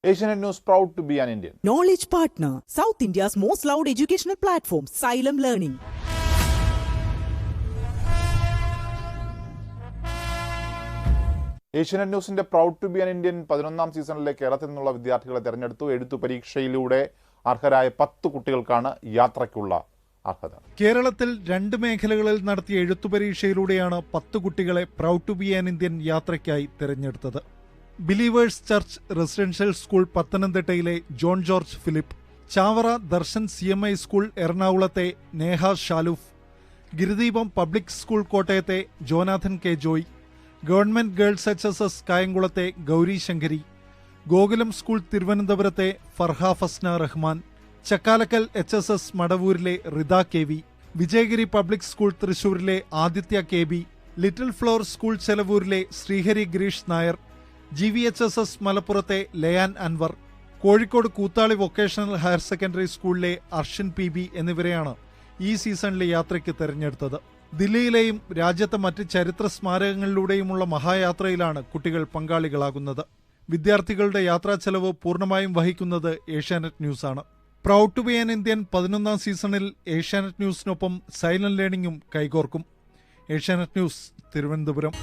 Asianet News proud to be an Indian. Knowledge Partner, South India's most loved educational platform, Xylem Learning. Asianet ന്യൂസിന്റെ proud to be an Indian 11ാം സീസണിലെ കേരളത്തിൽ നിന്നുള്ള വിദ്യാർത്ഥികളെ തെരഞ്ഞെടുത്തു. എഴുത്തു പരീക്ഷയിലൂടെ അർഹരായ 10 കുട്ടികൾക്കാണ് യാത്രയ്ക്കുള്ള അർഹത. കേരളത്തിൽ 2 മേഖലകളിൽ നടത്തിയ എഴുത്തു പരീക്ഷയിലൂടെയാണ് 10 കുട്ടികളെ proud to be an Indian യാത്രയ്ക്കായി തെരഞ്ഞെടുത്തത്. ബിലീവേഴ്സ് ചർച്ച് റെസിഡൻഷ്യൽ സ്കൂൾ പത്തനംതിട്ടയിലെ John George Philip, Chavara Darshan CMI school എറണാകുളത്തെ നേഹ ഷാലൂഫ്, ഗിരിദീപം പബ്ലിക് സ്കൂൾ കോട്ടയത്തെ Jonathan K Joy, government girls HSS കായംകുളത്തെ ഗൗരി ശങ്കരി, ഗോകുലം സ്കൂൾ തിരുവനന്തപുരത്തെ ഫർഹ ഫസ്ന റഹ്മാൻ, ചക്കാലക്കൽ HSS മടവൂരിലെ Rida KV, Vijayagiri public school തൃശൂരിലെ Aditya KB, little flower school ചെലവൂരിലെ ശ്രീഹരി ഗിരീഷ് നായർ, GVHSS മലപ്പുറത്തെ Layan Anwar, Kozhikode Koothali vocational higher secondary സ്കൂളിലെ അർഷിൻ PB എന്നിവരെയാണ് ഈ സീസണിലെ യാത്രയ്ക്ക് തെരഞ്ഞെടുത്തത്. ദില്ലിയിലെയും രാജ്യത്തെ മറ്റ് ചരിത്ര സ്മാരകങ്ങളിലൂടെയുമുള്ള മഹായാത്രയിലാണ് കുട്ടികൾ പങ്കാളികളാകുന്നത്. വിദ്യാർത്ഥികളുടെ യാത്രാ ചെലവ് പൂർണ്ണമായും വഹിക്കുന്നത് ഏഷ്യാനെറ്റ് ന്യൂസാണ്. Proud to be an Indian 11ാം സീസണിൽ ഏഷ്യാനെറ്റ് ന്യൂസിനൊപ്പം സൈലന്റ് ലേണിംഗും കൈകോർക്കും. ഏഷ്യാനെറ്റ് ന്യൂസ്, തിരുവനന്തപുരം.